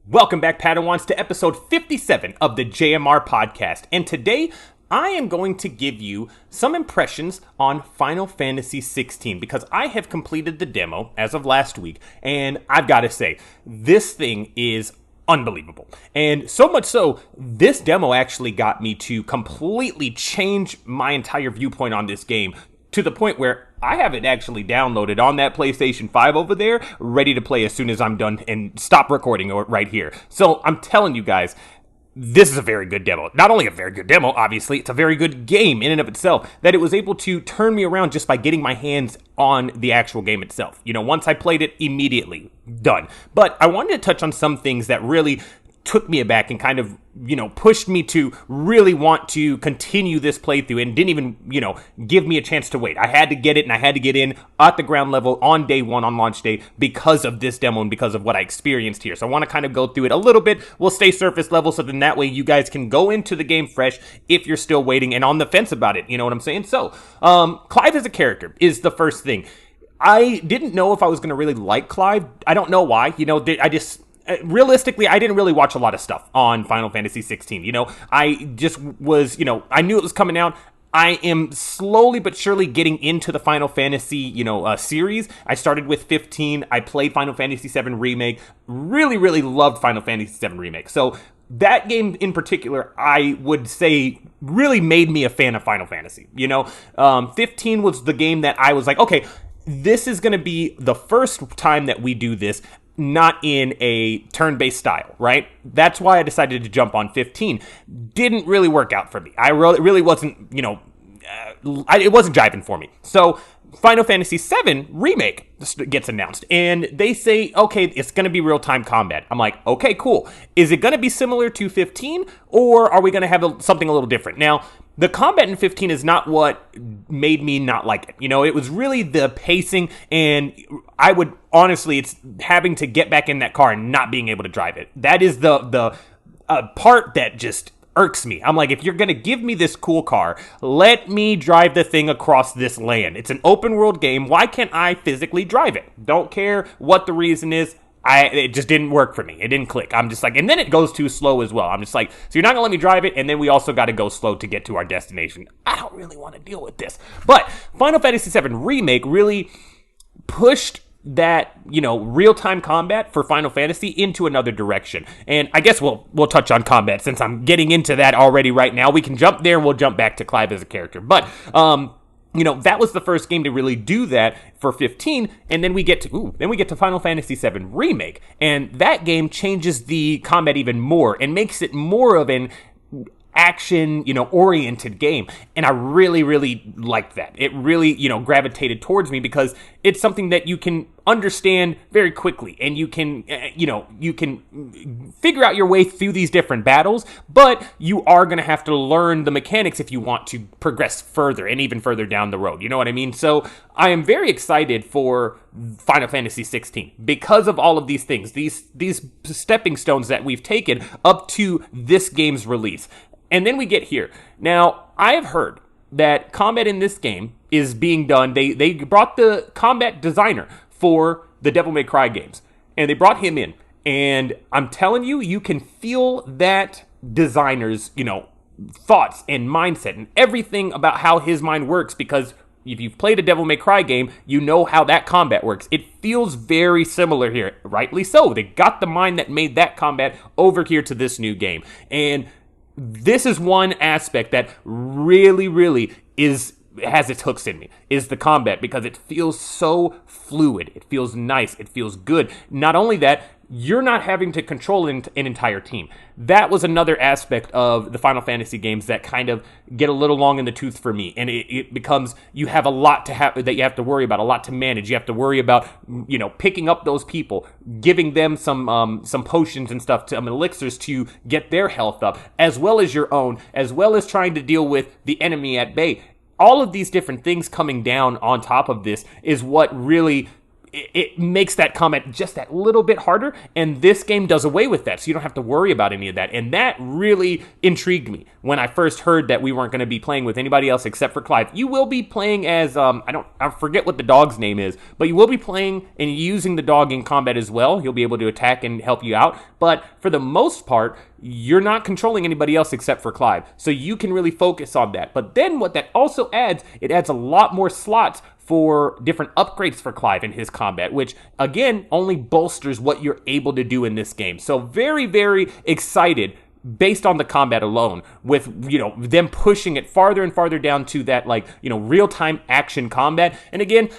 Welcome back, Padawans, to episode 57 of the JMR podcast. And today, I am going to give you some impressions on Final Fantasy 16 because I have completed the demo as of last week. And I've got to say, this thing is unbelievable. And so much so, this demo actually got me to completely change my entire viewpoint on this game to the point where I have it actually downloaded on that PlayStation 5 over there, ready to play as soon as I'm done and stop recording right here. So I'm telling you guys, this is a very good demo. Not only a very good demo, obviously, it's a very good game in and of itself, that it was able to turn me around just by getting my hands on the actual game itself. You know, once I played it, immediately done. But I wanted to touch on some things that really took me aback and kind of, pushed me to really want to continue this playthrough and didn't even, give me a chance to wait. I had to get it and I had to get in at the ground level on day one, on launch day, because of this demo and because of what I experienced here. So I want to kind of go through it a little bit. We'll stay surface level so then that way you guys can go into the game fresh if you're still waiting and on the fence about it. You know what I'm saying? So, Clive as a character is the first ththing. I didn't know if I was going to really like Clive. I don't know why. Realistically, I didn't really watch a lot of stuff on Final Fantasy 16. I just was, I knew it was coming out. I am slowly but surely getting into the Final Fantasy, series. I started with 15. I played Final Fantasy 7 Remake. Really, really loved Final Fantasy 7 Remake. So that game in particular, I would say, really made me a fan of Final Fantasy. 15 was the game that I was like, okay, this is going to be the first time that we do this not in a turn-based style, right? That's why I decided to jump on 15. Didn't really work out for me. I really wasn't, it wasn't jiving for me. So Final Fantasy 7 Remake gets announced, and they say, okay, it's going to be real-time combat. I'm like, okay, cool. Is it going to be similar to 15, or are we going to have something a little different? Now, the combat in 15 is not what made me not like it. It was really the pacing, and I would, honestly, it's having to get back in that car and not being able to drive it. That is the part that just irks me. I'm like, if you're going to give me this cool car, let me drive the thing across this land. It's an open world game. Why can't I physically drive it? Don't care what the reason is. It just didn't work for me. It didn't click. I'm just like, and then it goes too slow as well. I'm just like, so you're not gonna let me drive it, and then we also got to go slow to get to our destination. I don't really want to deal with this. But Final Fantasy VII Remake really pushed that, real-time combat for Final Fantasy into another direction. And I guess we'll touch on combat since I'm getting into that already right now. We can jump there and we'll jump back to Clive as a character. But, that was the first game to really do that for 15, and then we get to Final Fantasy VII Remake, and that game changes the combat even more and makes it more of an action, oriented game. And I really, really liked that. It really, gravitated towards me because it's something that you can understand very quickly and you can, you can figure out your way through these different battles, but you are going to have to learn the mechanics if you want to progress further and even further down the road. You know what I mean? So I am very excited for Final Fantasy 16 because of all of these things, these stepping stones that we've taken up to this game's release. And then we get here. Now, I have heard that combat in this game is being done. They brought the combat designer for the Devil May Cry games, and they brought him in. And I'm telling you, you can feel that designer's, thoughts and mindset and everything about how his mind works, because if you've played a Devil May Cry game, you know how that combat works. It feels very similar here, rightly so. They got the mind that made that combat over here to this new game. And this is one aspect that really, really has its hooks in me, is the combat, because it feels so fluid. It feels nice. It feels good. Not only that, you're not having to control an entire team. That was another aspect of the Final Fantasy games that kind of get a little long in the tooth for me. And it becomes, you have a lot that you have to worry about, a lot to manage. You have to worry about, picking up those people, giving them some potions and stuff, elixirs to get their health up, as well as your own, as well as trying to deal with the enemy at bay. All of these different things coming down on top of this is what really it makes that combat just that little bit harder, and this game does away with that, so you don't have to worry about any of that. And that really intrigued me when I first heard that we weren't going to be playing with anybody else except for Clive. You will be playing as I forget what the dog's name is, but you will be playing and using the dog in combat as well. He'll be able to attack and help you out, but for the most part, you're not controlling anybody else except for Clive, so you can really focus on that. But then what that also adds, it adds a lot more slots for different upgrades for Clive in his combat, which again only bolsters what you're able to do in this game. So very, very excited based on the combat alone, with them pushing it farther and farther down to that real-time action combat. And again,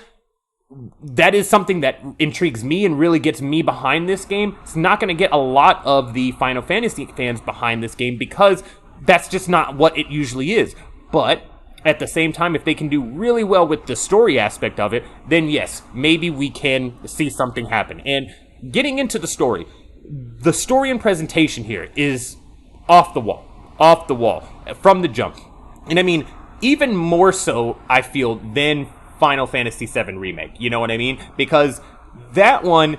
that is something that intrigues me and really gets me behind this game. It's not going to get a lot of the Final Fantasy fans behind this game because that's just not what it usually is. But at the same time, if they can do really well with the story aspect of it, then yes, maybe we can see something happen. And getting into the story and presentation here is off the wall, from the jump. And I mean, even more so, I feel, than Final Fantasy VII Remake. You know what I mean? Because that one,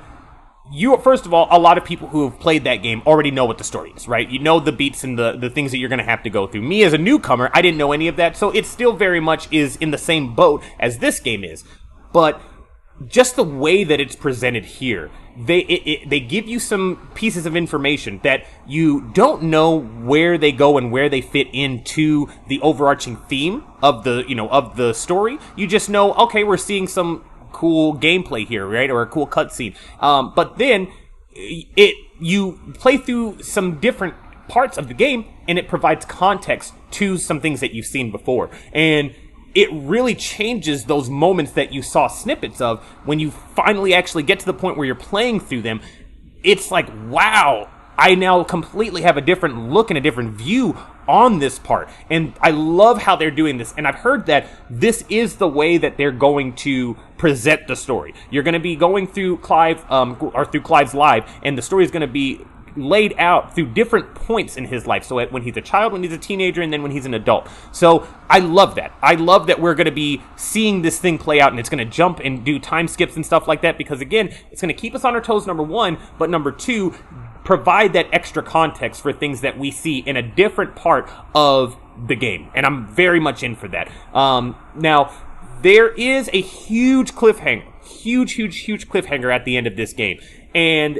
first of all, a lot of people who have played that game already know what the story is, right? You know the beats and the things that you're going to have to go through. Me, as a newcomer, I didn't know any of that, so it still very much is in the same boat as this game is. But just the way that it's presented here, they give you some pieces of information that you don't know where they go and where they fit into the overarching theme of the story. You just know, okay, we're seeing some cool gameplay here, right? Or a cool cutscene. But then you play through some different parts of the game, and it provides context to some things that you've seen before. And it really changes those moments that you saw snippets of. When you finally actually get to the point where you're playing through them, it's like, wow, I now completely have a different look and a different view on this part. And I love how they're doing this. And I've heard that this is the way that they're going to present the story. You're going to be going through Clive, or through Clive's life, and the story is going to be laid out through different points in his life. So when he's a child, when he's a teenager, and then when he's an adult. So I love that. I love that we're going to be seeing this thing play out, and it's going to jump and do time skips and stuff like that, because again, it's going to keep us on our toes, number one, but number two, provide that extra context for things that we see in a different part of the game. And I'm very much in for that. Now, there is a huge cliffhanger. Huge cliffhanger at the end of this game. And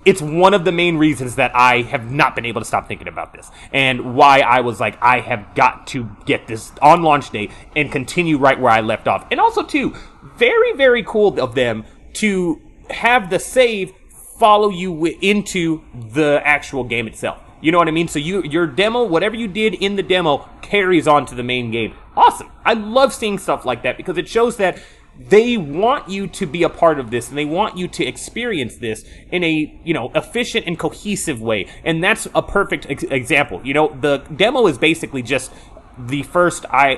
it's one of the main reasons that I have not been able to stop thinking about this, and why I was like, I have got to get this on launch day and continue right where I left off. And also, too, very, very cool of them to have the save follow you into the actual game itself. You know what I mean? So your demo, whatever you did in the demo, carries on to the main game. Awesome. I love seeing stuff like that, because it shows that they want you to be a part of this, and they want you to experience this in a, efficient and cohesive way. And that's a perfect example. The demo is basically just the first, I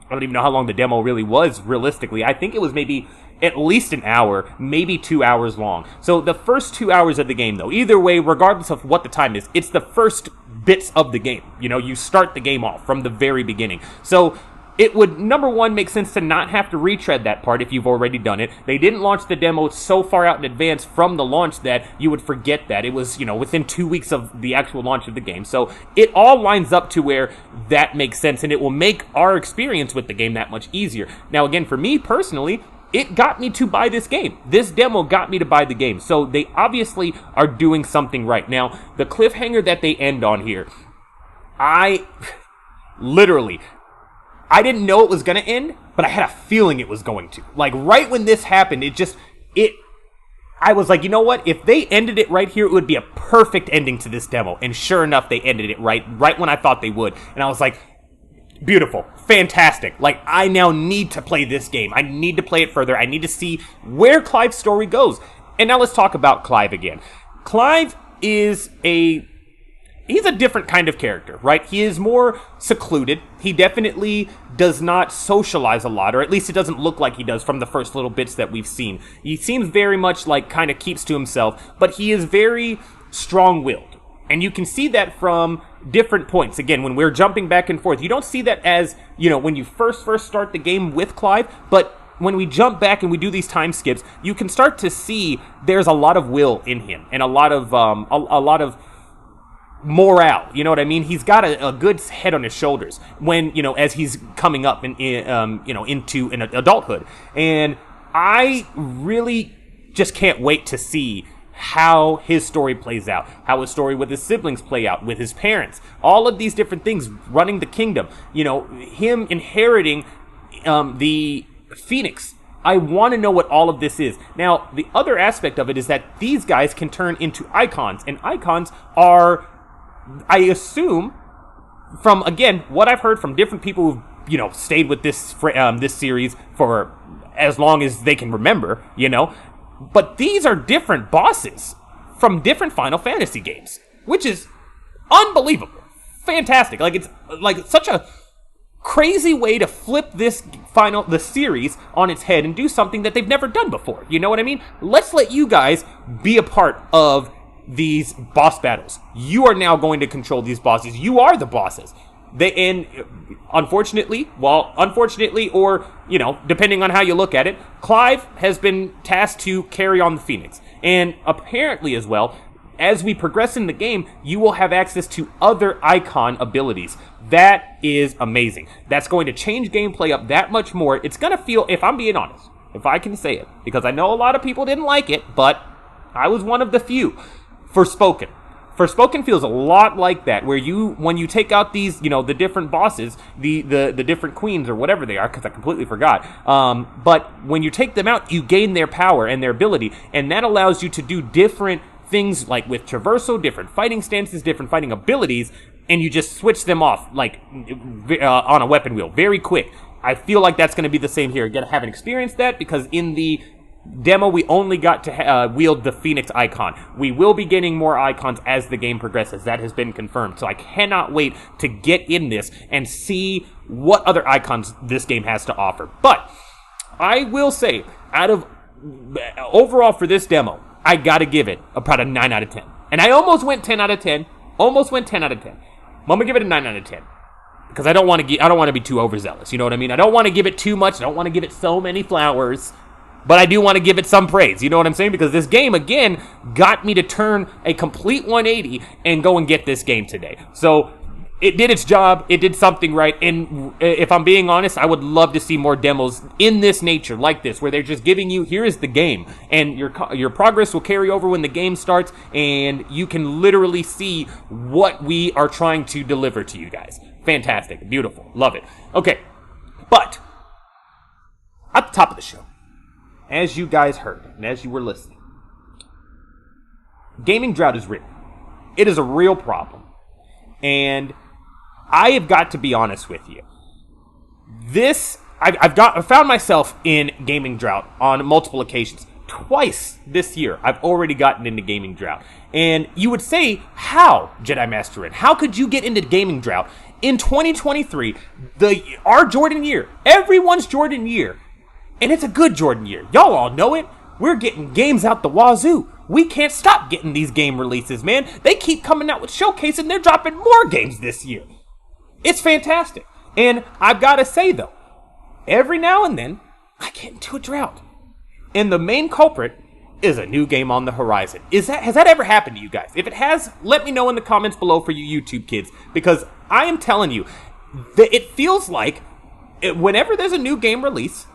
don't even know how long the demo really was, realistically. I think it was maybe at least an hour, maybe 2 hours long. So the first 2 hours of the game, though, either way, regardless of what the time is, it's the first bits of the game. You start the game off from the very beginning. So it would, number one, make sense to not have to retread that part if you've already done it. They didn't launch the demo so far out in advance from the launch that you would forget that. It was, within 2 weeks of the actual launch of the game. So it all lines up to where that makes sense, and it will make our experience with the game that much easier. Now, again, for me personally, it got me to buy this game. This demo got me to buy the game. So they obviously are doing something right. Now, the cliffhanger that they end on here, I didn't know it was going to end, but I had a feeling it was going to. Like, right when this happened, I was like, you know what? If they ended it right here, it would be a perfect ending to this demo. And sure enough, they ended it right when I thought they would. And I was like, beautiful, fantastic. Like, I now need to play this game. I need to play it further. I need to see where Clive's story goes. And now let's talk about Clive again. Clive is he's a different kind of character, right? He is more secluded. He definitely does not socialize a lot, or at least it doesn't look like he does from the first little bits that we've seen. He seems very much like kind of keeps to himself, but he is very strong-willed. And you can see that from different points. Again, when we're jumping back and forth, you don't see that as, when you first start the game with Clive, but when we jump back and we do these time skips, you can start to see there's a lot of will in him and a lot of morale. You know what I mean? He's got a good head on his shoulders when, as he's coming up into an adulthood. And I really just can't wait to see how his story plays out, how his story with his siblings play out, with his parents, all of these different things, running the kingdom, him inheriting the Phoenix. I want to know what all of this is. Now, the other aspect of it is that these guys can turn into icons, and icons are, I assume, from, again, what I've heard from different people who've, stayed with this series for as long as they can remember, but these are different bosses from different Final Fantasy games, which is unbelievable. Fantastic. It's such a crazy way to flip the series on its head and do something that they've never done before. You know what I mean? Let's let you guys be a part of these boss battles. You are now going to control these bosses. You are the bosses. Unfortunately, or, depending on how you look at it, Clive has been tasked to carry on the Phoenix. And apparently as well, as we progress in the game, you will have access to other icon abilities. That is amazing. That's going to change gameplay up that much more. It's going to feel, if I'm being honest, if I can say it, because I know a lot of people didn't like it, but I was one of the few. Forspoken feels a lot like that, where when you take out these, the different bosses, the different queens or whatever they are, because I completely forgot. But when you take them out, you gain their power and their ability, and that allows you to do different things, like with traversal, different fighting stances, different fighting abilities, and you just switch them off, on a weapon wheel, very quick. I feel like that's going to be the same here. Again, I haven't experienced that, because in the demo, we only got to wield the Phoenix icon. We will be getting more icons as the game progresses. That has been confirmed. So I cannot wait to get in this and see what other icons this game has to offer. But I will say, overall for this demo, I got to give it about a 9 out of 10. And I almost went 10 out of 10. I'm going to give it a 9 out of 10. Because I don't want to be too overzealous. You know what I mean? I don't want to give it too much. I don't want to give it so many flowers. But I do want to give it some praise, you know what I'm saying? Because this game, again, got me to turn a complete 180 and go and get this game today. So it did its job. It did something right. And if I'm being honest, I would love to see more demos in this nature, like this, where they're just giving you, here is the game. And your progress will carry over when the game starts, and you can literally see what we are trying to deliver to you guys. Fantastic. Beautiful. Love it. Okay. But at the top of the show, as you guys heard, and as you were listening, gaming drought is real. It is a real problem. And I have got to be honest with you. I've found myself in gaming drought on multiple occasions. Twice this year, I've already gotten into gaming drought. And you would say, how, Jedi Master Ren? How could you get into gaming drought in 2023, our Jordan year, everyone's Jordan year? And it's a good Jordan year. Y'all all know it. We're getting games out the wazoo. We can't stop getting these game releases, man. They keep coming out with showcase, and they're dropping more games this year. It's fantastic. And I've got to say, though, every now and then, I get into a drought. And the main culprit is a new game on the horizon. Has that ever happened to you guys? If it has, let me know in the comments below for you YouTube kids. Because I am telling you, that it feels like whenever there's a new game release,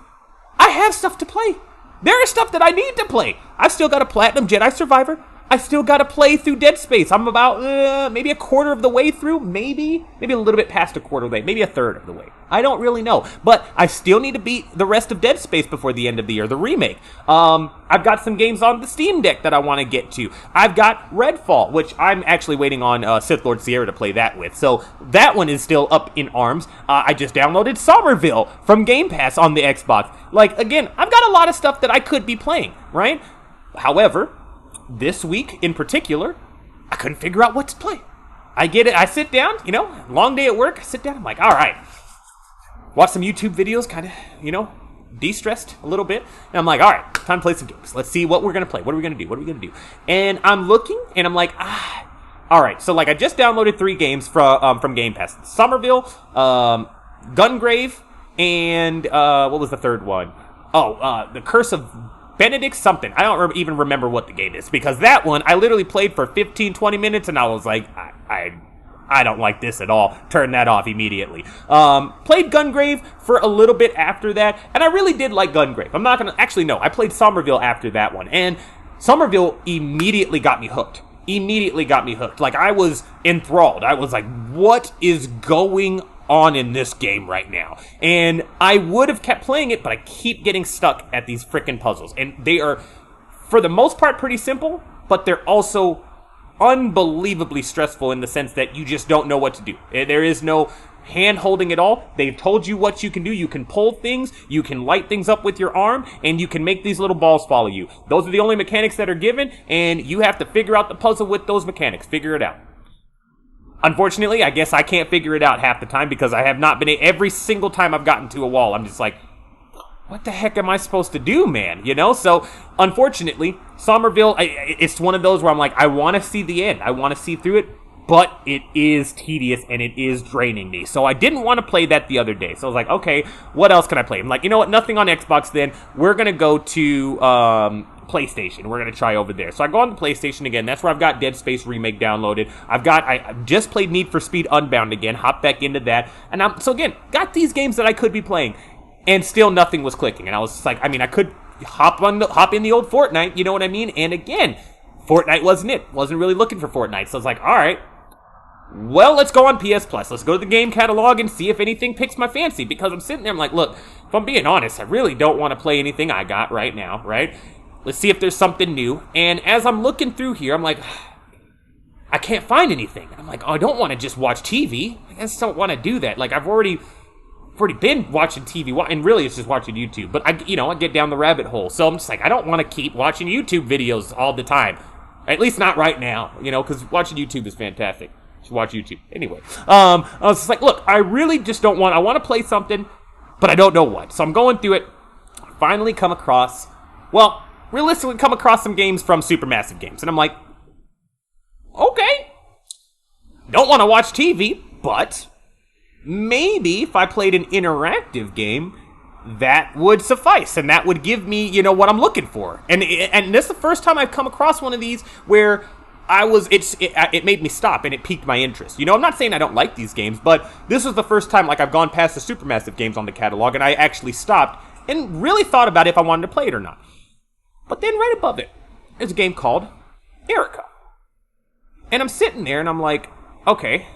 I have stuff to play. There is stuff that I need to play. I've still got a Platinum Jedi Survivor. I still got to play through Dead Space. I'm about maybe a quarter of the way through. Maybe a little bit past a quarter of the way. Maybe a third of the way. I don't really know. But I still need to beat the rest of Dead Space before the end of the year, the remake. I've got some games on the Steam Deck that I want to get to. I've got Redfall, which I'm actually waiting on Sith Lord Sierra to play that with. So that one is still up in arms. I just downloaded Somerville from Game Pass on the Xbox. Again, I've got a lot of stuff that I could be playing, right? However, this week in particular, I couldn't figure out what to play. I get it. I sit down, long day at work. I sit down. I'm like, all right, watch some YouTube videos, kind of, de-stressed a little bit. And I'm like, all right, time to play some games. Let's see what we're going to play. What are we going to do? And I'm looking, and I'm like, all right. So, I just downloaded 3 games from Game Pass. Somerville, Gungrave, and what was the third one? The Curse of Benedict something. I don't even remember what the game is, because that one I literally played for 15, 20 minutes and I was like, I don't like this at all. Turn that off immediately. Played Gungrave for a little bit after that, and I really did like Gungrave. I'm not gonna, actually no, I played Somerville after that one, and Somerville immediately got me hooked. Like, I was enthralled. I was like, what is going on in this game right now? And I would have kept playing it, but I keep getting stuck at these freaking puzzles. And they are, for the most part, pretty simple, but they're also unbelievably stressful in the sense that you just don't know what to do. There is no hand-holding at all. They've told you what you can do. You can pull things, you can light things up with your arm, and you can make these little balls follow you. Those are the only mechanics that are given, and you have to figure out the puzzle with those mechanics. Figure it out. Unfortunately, I guess I can't figure it out half the time because I have not been, every single time I've gotten to a wall, I'm just like, what the heck am I supposed to do, man? You know? So, unfortunately, Somerville, it's one of those where I'm like, I want to see the end. I want to see through it, but it is tedious and it is draining me. So I didn't want to play that the other day. So I was like, okay, what else can I play? I'm like, you know what? Nothing on Xbox then. We're going to go to PlayStation. We're going to try over there. So I go on the PlayStation again. That's where I've got Dead Space Remake downloaded. I just played Need for Speed Unbound again. Hopped back into that. And so again, got these games that I could be playing. And still nothing was clicking. And I was just like, I mean, I could hop in the old Fortnite, you know what I mean? And again, Fortnite wasn't it. Wasn't really looking for Fortnite. So I was like, all right, well, let's go on PS Plus. Let's go to the game catalog and see if anything picks my fancy. Because I'm sitting there, I'm like, look, if I'm being honest, I really don't want to play anything I got right now, right? Let's see if there's something new. And as I'm looking through here, I'm like, I can't find anything. And I'm like, oh, I don't want to just watch TV. I just don't want to do that. Like, I've already been watching TV, and really it's just watching YouTube. But I get down the rabbit hole. So I'm just like, I don't want to keep watching YouTube videos all the time. At least not right now, because watching YouTube is fantastic. You should watch YouTube. Anyway, I was just like, look, I really just don't want, I want to play something, but I don't know what. So I'm going through it. Finally realistically come across some games from Supermassive Games. And I'm like, okay, don't want to watch TV, but maybe if I played an interactive game, that would suffice, and that would give me, what I'm looking for. And this is the first time I've come across one of these where it made me stop and it piqued my interest. I'm not saying I don't like these games, but this was the first time I've gone past the Supermassive Games on the catalog and I actually stopped and really thought about if I wanted to play it or not. But then right above it, there's a game called Erica. And I'm sitting there and I'm like, okay,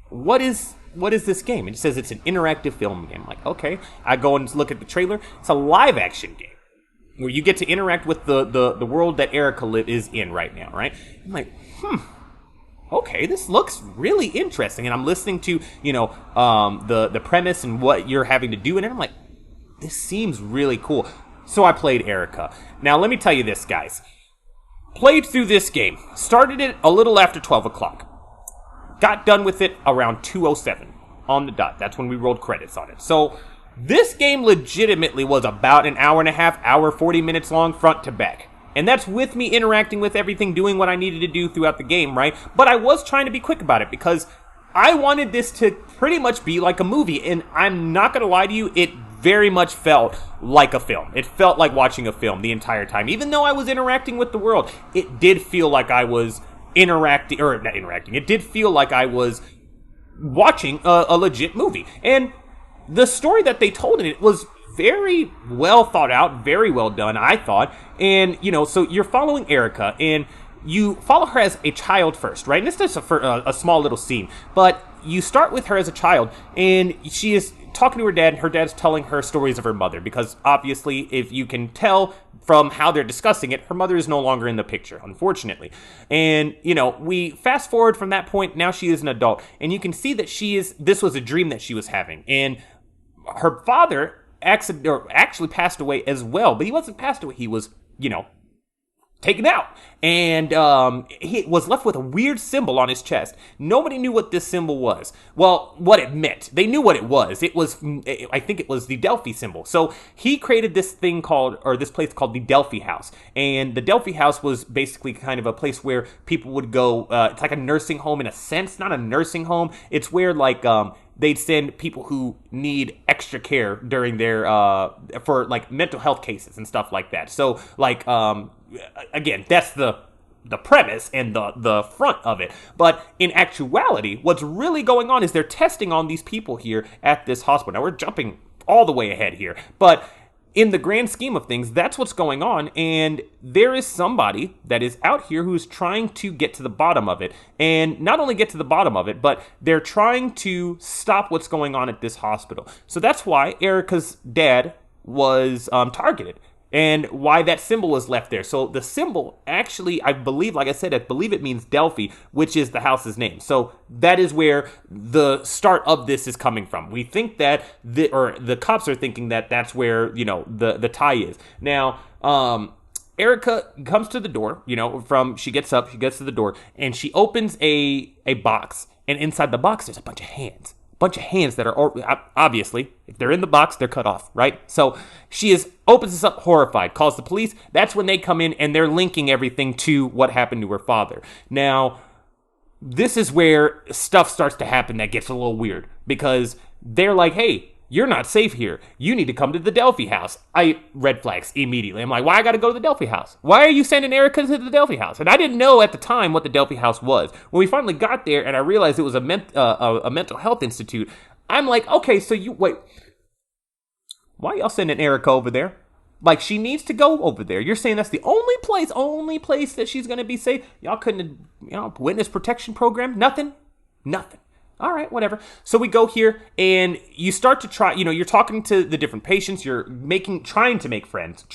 what is this game? And it says it's an interactive film game. I'm like, okay. I go and look at the trailer. It's a live action game where you get to interact with the world that Erica is in right now, right? I'm like, okay, this looks really interesting. And I'm listening to, the premise and what you're having to do in it. I'm like, this seems really cool. So I played Erica. Now, let me tell you this, guys. Played through this game. Started it a little after 12 o'clock. Got done with it around 2:07 on the dot. That's when we rolled credits on it. So this game legitimately was about an hour and a half, 40 minutes long, front to back. And that's with me interacting with everything, doing what I needed to do throughout the game, right? But I was trying to be quick about it because I wanted this to pretty much be like a movie. And I'm not going to lie to you, it very much felt like a film. It felt like watching a film the entire time. Even though I was interacting with the world, it did feel like I was it did feel like I was watching a legit movie. And the story that they told in it was very well thought out, very well done, I thought. And, so you're following Erica, and you follow her as a child first, right? And it's just a small little scene. But you start with her as a child, and she is talking to her dad, and her dad's telling her stories of her mother. Because, obviously, if you can tell from how they're discussing it, her mother is no longer in the picture, unfortunately. And, we fast forward from that point, now she is an adult. And you can see that this was a dream that she was having. And her father actually passed away as well. But he wasn't passed away, he was, taken out. And he was left with a weird symbol on his chest. Nobody knew what this symbol was. Well, what it meant. They knew what it was. I think it was the Delphi symbol. So he created this place called the Delphi House. And the Delphi House was basically kind of a place where people would go, it's like a nursing home in a sense, not a nursing home. It's where they'd send people who need extra care during their for like mental health cases and stuff like that. So like again, that's the premise and the front of it. But in actuality, what's really going on is they're testing on these people here at this hospital. Now we're jumping all the way ahead here, but in the grand scheme of things, that's what's going on, and there is somebody that is out here who's trying to get to the bottom of it, and not only get to the bottom of it, but they're trying to stop what's going on at this hospital. So that's why Erica's dad was targeted, and why that symbol was left there. So the symbol actually, I believe, like I said, I believe it means Delphi, which is the house's name. So that is where the start of this is coming from. We think that, the cops are thinking that that's where, the tie is. Now, Erica comes to the door, she gets up, she gets to the door, and she opens a box. And inside the box, there's a bunch of hands. That are obviously, if they're in the box, they're cut off, right? So she opens this up horrified, calls the police. That's when they come in and they're linking everything to what happened to her father. Now, this is where stuff starts to happen that gets a little weird, because they're like, hey, you're not safe here. You need to come to the Delphi house. Red flags immediately. I'm like, why I got to go to the Delphi house? Why are you sending Erica to the Delphi house? And I didn't know at the time what the Delphi house was. When we finally got there and I realized it was a mental health institute, I'm like, okay, so wait, why are y'all sending Erica over there? Like, she needs to go over there. You're saying that's the only place that she's going to be safe? Y'all couldn't, witness protection program? Nothing. All right, whatever. So we go here and you start to try, you're talking to the different patients, you're trying to make friends,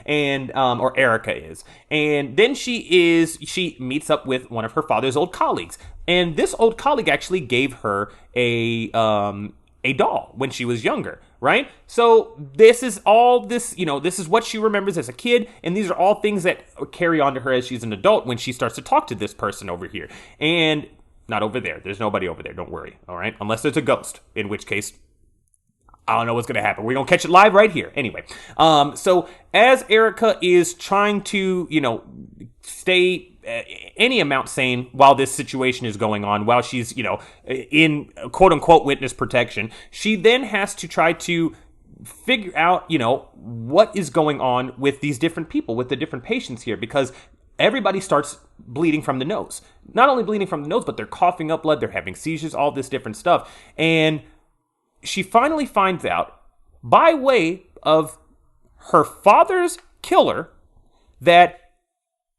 and, or Erica is. And then she meets up with one of her father's old colleagues. And this old colleague actually gave her a doll when she was younger, right? So this is what she remembers as a kid. And these are all things that carry on to her as she's an adult when she starts to talk to this person over here. And not over there. There's nobody over there. Don't worry. All right. Unless there's a ghost, in which case, I don't know what's going to happen. We're going to catch it live right here. Anyway. So as Erica is trying to, stay any amount sane while this situation is going on, while she's, in quote unquote witness protection, she then has to try to figure out, what is going on with these different people, with the different patients here, because everybody starts bleeding from the nose. Not only bleeding from the nose, but they're coughing up blood, they're having seizures, all this different stuff. And she finally finds out, by way of her father's killer, that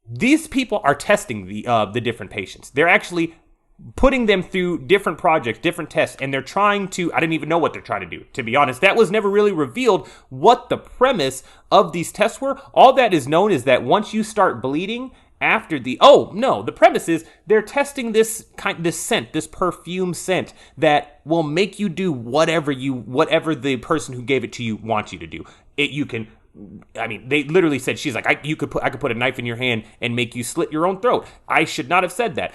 these people are testing the different patients. They're actually putting them through different projects, different tests, and they're trying to, I didn't even know what they're trying to do, to be honest. That was never really revealed what the premise of these tests were. All that is known is that once you start bleeding after the premise is they're testing this scent, this perfume scent that will make you do whatever the person who gave it to you wants you to do. They literally said, she's like, I could put a knife in your hand and make you slit your own throat. I should not have said that.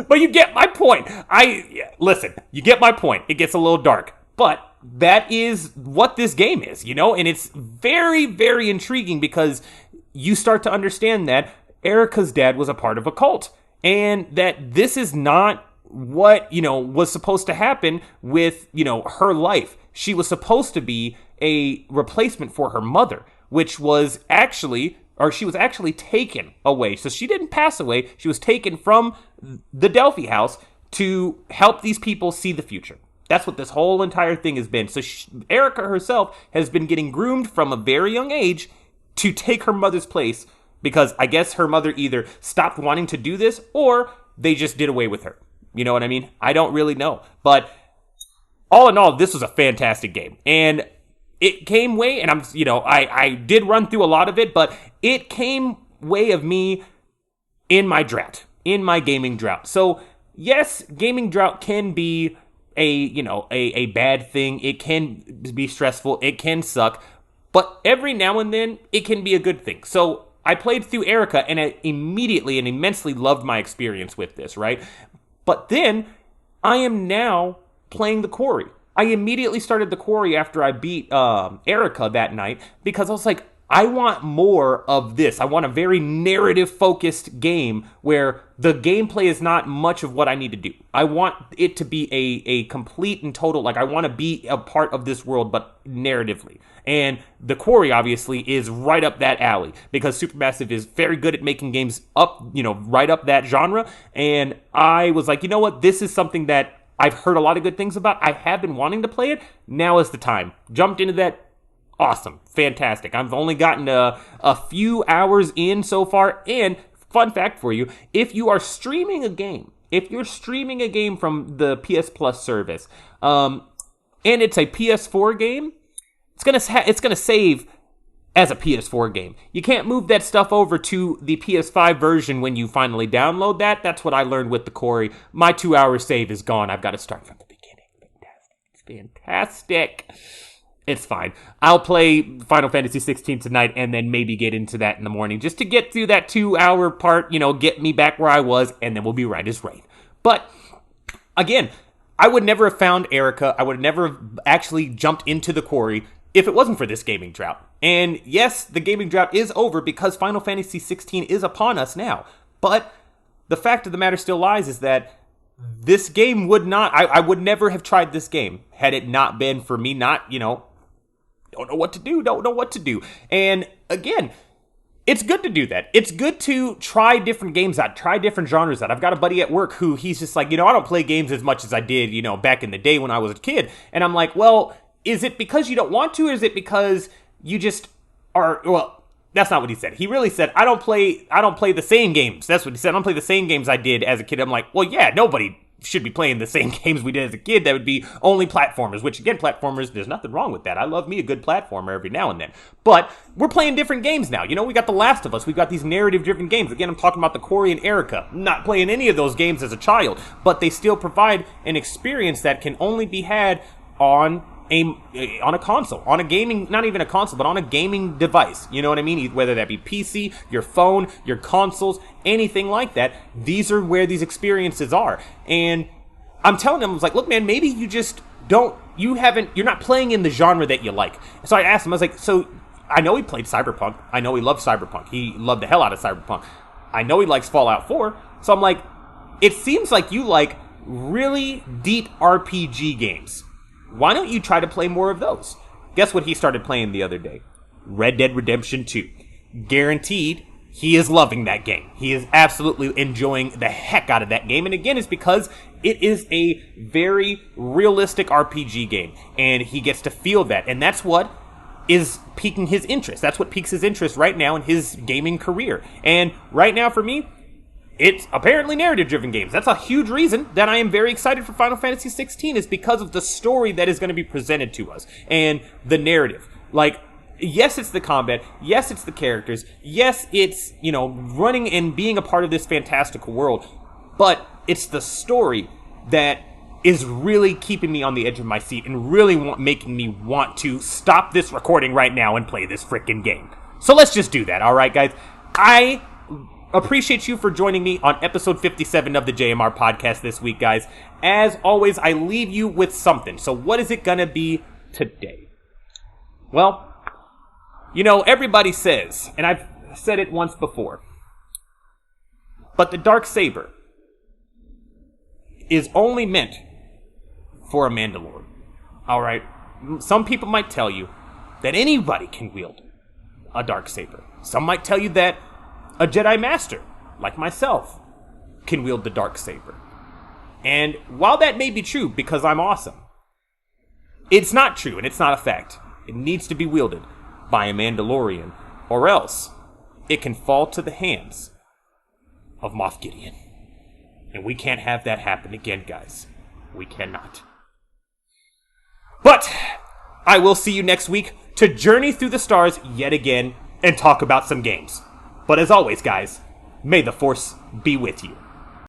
But you get my point. Listen, you get my point. It gets a little dark, but that is what this game is, and it's very, very intriguing because you start to understand that Erica's dad was a part of a cult and that this is not what, was supposed to happen with, her life. She was supposed to be a replacement for her mother, which was she was actually taken away. So she didn't pass away. She was taken from the Delphi house to help these people see the future. That's what this whole entire thing has been. So Erica herself has been getting groomed from a very young age to take her mother's place because I guess her mother either stopped wanting to do this or they just did away with her. You know what I mean? I don't really know. But all in all, this was a fantastic game. And it came way, and I did run through a lot of it, but it came way of me in my drought, in my gaming drought. So yes, gaming drought can be a bad thing. It can be stressful. It can suck. But every now and then, it can be a good thing. So I played through Erica, and I immediately and immensely loved my experience with this, right? But then, I am now playing the Quarry. I immediately started the Quarry after I beat Erica that night, because I was like, I want more of this. I want a very narrative-focused game where the gameplay is not much of what I need to do. I want it to be a complete and total, like I want to be a part of this world, but narratively. And The Quarry, obviously, is right up that alley because Supermassive is very good at making games up, right up that genre. And I was like, you know what? This is something that I've heard a lot of good things about. I have been wanting to play it. Now is the time. Jumped into that. Awesome. Fantastic. I've only gotten a few hours in so far. And fun fact for you, if you are streaming a game, from the PS Plus service, and it's a PS4 game, it's gonna save as a PS4 game. You can't move that stuff over to the PS5 version when you finally download that. That's what I learned with The Quarry. My 2-hour save is gone. I've got to start from the beginning. Fantastic. It's fantastic. It's fine. I'll play Final Fantasy 16 tonight and then maybe get into that in the morning just to get through that 2-hour part, get me back where I was, and then we'll be right as rain. But again, I would never have found Erica. I would have never actually jumped into The Quarry if it wasn't for this gaming drought. And yes, the gaming drought is over because Final Fantasy 16 is upon us now. But the fact of the matter still lies is that this game would not, I would never have tried this game had it not been for me not, don't know what to do. And again, it's good to do that. It's good to try different games out, try different genres out. I've got a buddy at work who he's just like, I don't play games as much as I did, back in the day when I was a kid. And I'm like, well, is it because you don't want to, or is it because you just are, well, that's not what he said. He really said, I don't play the same games. That's what he said. I don't play the same games I did as a kid. I'm like, well, yeah, nobody should be playing the same games we did as a kid. That would be only platformers, which again, platformers, there's nothing wrong with that. I love me a good platformer every now and then. But we're playing different games now. We got The Last of Us. We've got these narrative-driven games. Again, I'm talking about The Quarry and Erica. I'm not playing any of those games as a child, but they still provide an experience that can only be had on a console, on a gaming, not even a console, but on a gaming device. You know what I mean? Whether that be PC, your phone, your consoles, anything like that. These are where these experiences are. And I'm telling them, I was like, look, man, maybe you just you're not playing in the genre that you like. So I asked him, I was like, so I know he played Cyberpunk. I know he loved Cyberpunk. He loved the hell out of Cyberpunk. I know he likes Fallout 4. So I'm like, it seems like you like really deep RPG games. Why don't you try to play more of those? Guess what he started playing the other day? Red Dead Redemption 2. Guaranteed, he is loving that game. He is absolutely enjoying the heck out of that game. And again, it's because it is a very realistic RPG game. And he gets to feel that. And that's what is piquing his interest. That's what piques his interest right now in his gaming career. And right now for me, it's apparently narrative-driven games. That's a huge reason that I am very excited for Final Fantasy 16 is because of the story that is going to be presented to us and the narrative. Like, yes, it's the combat. Yes, it's the characters. Yes, it's, running and being a part of this fantastical world. But it's the story that is really keeping me on the edge of my seat and really making me want to stop this recording right now and play this frickin' game. So let's just do that, all right, guys? I appreciate you for joining me on episode 57 of the JMR podcast this week, guys. As always, I leave you with something. So what is it gonna be today? Well, everybody says, and I've said it once before, but the Darksaber is only meant for a Mandalorian. All right? Some people might tell you that anybody can wield a Darksaber. Some might tell you that a Jedi Master, like myself, can wield the Darksaber. And while that may be true, because I'm awesome, it's not true, and it's not a fact. It needs to be wielded by a Mandalorian, or else it can fall to the hands of Moff Gideon. And we can't have that happen again, guys. We cannot. But I will see you next week to journey through the stars yet again and talk about some games. But as always, guys, may the Force be with you.